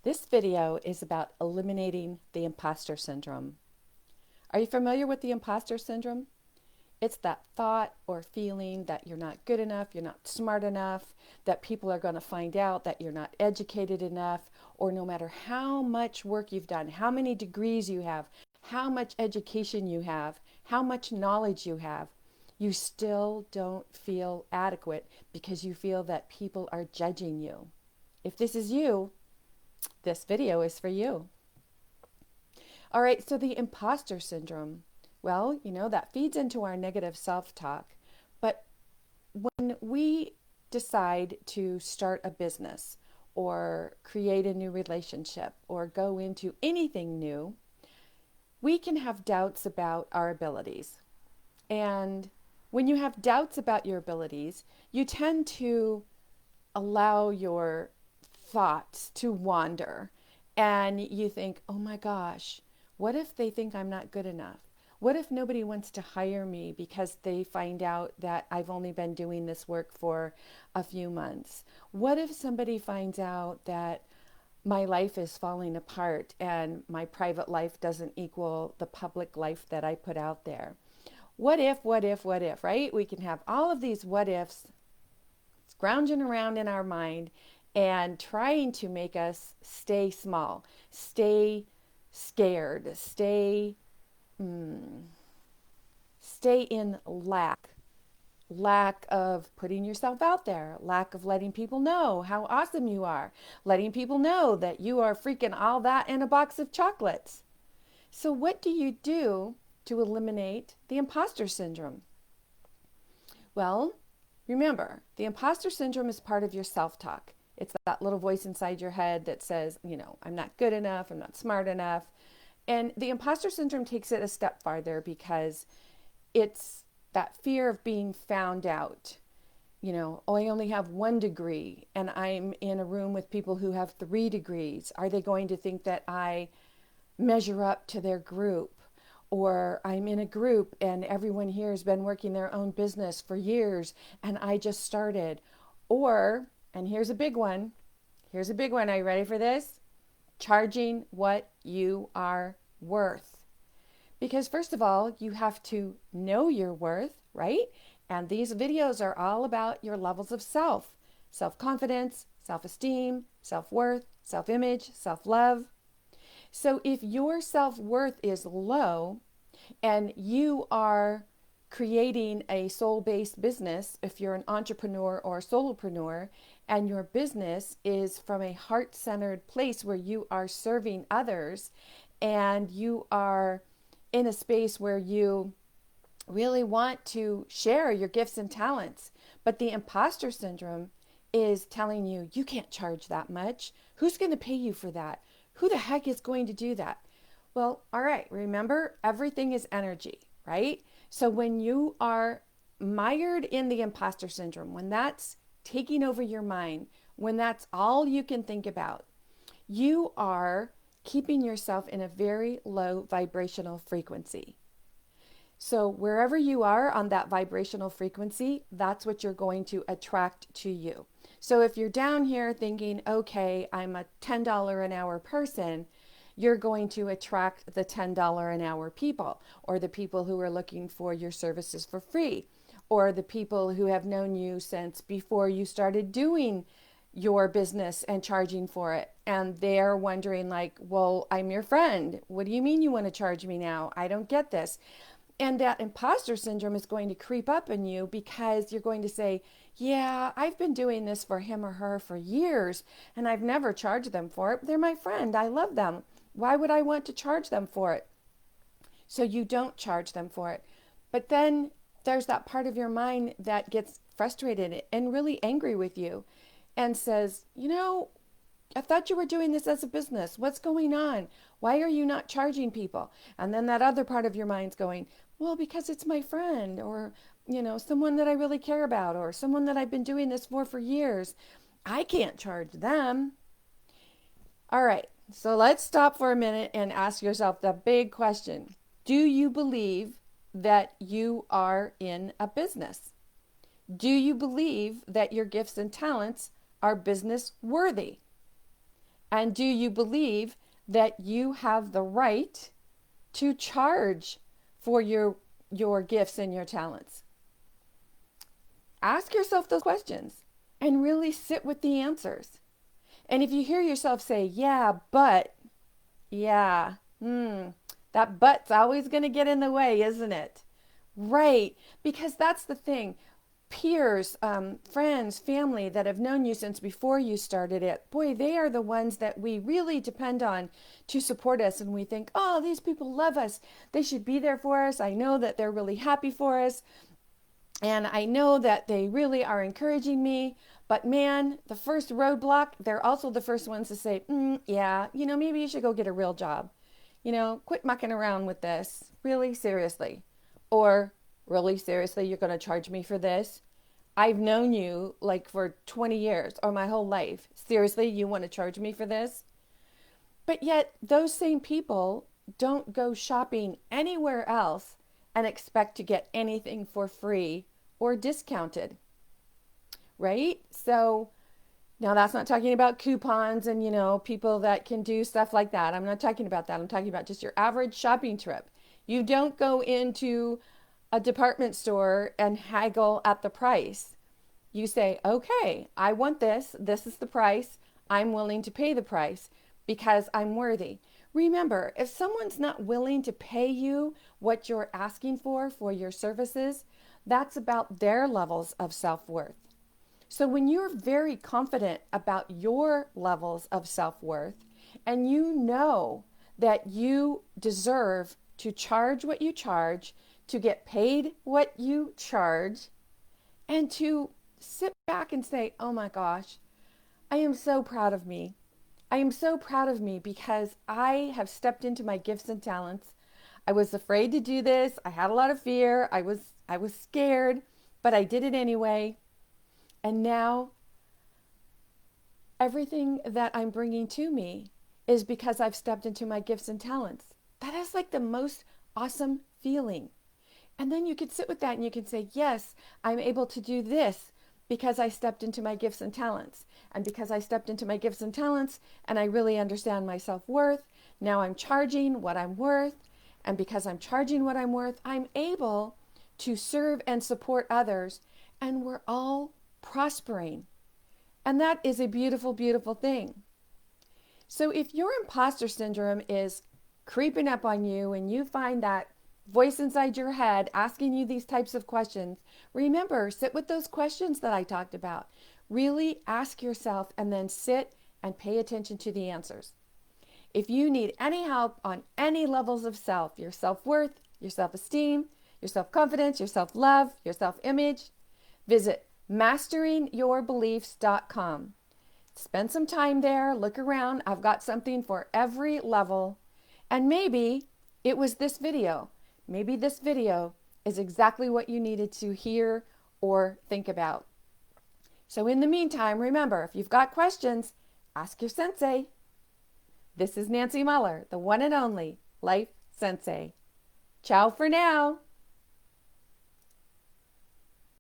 This video is about eliminating the imposter syndrome. Are you familiar with the imposter syndrome? It's that thought or feeling that you're not good enough, you're not smart enough, that people are going to find out that you're not educated enough, or no matter how much work you've done, how many degrees you have, how much education you have, how much knowledge you have, you still don't feel adequate because you feel that people are judging you. If this is you, this video is for you. All right, so the imposter syndrome. Well, that feeds into our negative self talk. But when we decide to start a business or create a new relationship or go into anything new, we can have doubts about our abilities. And when you have doubts about your abilities, you tend to allow your thoughts to wander and you think, oh my gosh, what if they think I'm not good enough? What if nobody wants to hire me because they find out that I've only been doing this work for a few months? What if somebody finds out that my life is falling apart and my private life doesn't equal the public life that I put out there? What if, right? We can have all of these what ifs scrounging around in our mind and trying to make us stay small, stay scared, stay in lack of putting yourself out there, lack of letting people know how awesome you are, letting people know that you are freaking all that in a box of chocolates. So what do you do to eliminate the imposter syndrome? Well, remember, the imposter syndrome is part of your self-talk. It's that little voice inside your head that says, I'm not good enough, I'm not smart enough. And the imposter syndrome takes it a step farther because it's that fear of being found out. Oh, I only have 1 degree and I'm in a room with people who have 3 degrees. Are they going to think that I measure up to their group? Or I'm in a group and everyone here has been working their own business for years and I just started. Or, and here's a big one. Are you ready for this? Charging what you are worth. Because first of all, you have to know your worth, right? And these videos are all about your levels of self-confidence, self-esteem, self-worth, self-image, self-love. So if your self-worth is low and you are creating a soul-based business, if you're an entrepreneur or a solopreneur, and your business is from a heart-centered place where you are serving others and you are in a space where you really want to share your gifts and talents, but the imposter syndrome is telling you, you can't charge that much. Who's going to pay you for that? Who the heck is going to do that? Well, all right, remember, everything is energy, right? So when you are mired in the imposter syndrome, when that's taking over your mind, when that's all you can think about, you are keeping yourself in a very low vibrational frequency. So wherever you are on that vibrational frequency, that's what you're going to attract to you. So if you're down here thinking, okay, I'm a $10 an hour person, you're going to attract the $10 an hour people, or the people who are looking for your services for free, or the people who have known you since before you started doing your business and charging for it. And they're wondering like, well, I'm your friend. What do you mean you want to charge me now? I don't get this. And that imposter syndrome is going to creep up in you because you're going to say, yeah, I've been doing this for him or her for years and I've never charged them for it. They're my friend. I love them. Why would I want to charge them for it? So you don't charge them for it. But then there's that part of your mind that gets frustrated and really angry with you and says, I thought you were doing this as a business. What's going on? Why are you not charging people? And then that other part of your mind's going, well, because it's my friend or, someone that I really care about or someone that I've been doing this for years. I can't charge them. All right, so let's stop for a minute and ask yourself the big question. Do you believe that you are in a business? Do you believe that your gifts and talents are business worthy? And do you believe that you have the right to charge for your gifts and your talents? Ask yourself those questions and really sit with the answers. And if you hear yourself say, yeah, but, yeah, that but's always going to get in the way, isn't it? Right, because that's the thing. Peers, friends, family that have known you since before you started it, boy, they are the ones that we really depend on to support us. And we think, oh, these people love us. They should be there for us. I know that they're really happy for us. And I know that they really are encouraging me. But man, the first roadblock, they're also the first ones to say, yeah, maybe you should go get a real job. Quit mucking around with this. Really, seriously. Or, really, seriously, you're going to charge me for this? I've known you like for 20 years or my whole life. Seriously, you want to charge me for this? But yet, those same people don't go shopping anywhere else and expect to get anything for free or discounted, right? So now that's not talking about coupons and, people that can do stuff like that. I'm not talking about that. I'm talking about just your average shopping trip. You don't go into a department store and haggle at the price. You say, okay, I want this. This is the price. I'm willing to pay the price because I'm worthy. Remember, if someone's not willing to pay you what you're asking for your services, that's about their levels of self-worth. So when you're very confident about your levels of self-worth and you know that you deserve to charge what you charge, to get paid what you charge, and to sit back and say, oh my gosh, I am so proud of me. I am so proud of me because I have stepped into my gifts and talents. I was afraid to do this. I had a lot of fear. I was scared, but I did it anyway. And now everything that I'm bringing to me is because I've stepped into my gifts and talents. That is like the most awesome feeling. And then you could sit with that and you can say, yes, I'm able to do this because I stepped into my gifts and talents. And because I stepped into my gifts and talents and I really understand my self-worth, now I'm charging what I'm worth. And because I'm charging what I'm worth, I'm able to serve and support others. And we're all prospering. And that is a beautiful, beautiful thing. So if your imposter syndrome is creeping up on you and you find that voice inside your head asking you these types of questions, remember, sit with those questions that I talked about. Really ask yourself and then sit and pay attention to the answers. If you need any help on any levels of self, your self-worth, your self-esteem, your self-confidence, your self-love, your self-image, visit masteringyourbeliefs.com. Spend some time there, look around. I've got something for every level. And maybe it was this video. Maybe this video is exactly what you needed to hear or think about. So in the meantime, remember, if you've got questions, ask your sensei. This is Nancy Muller, the one and only Life Sensei. Ciao for now.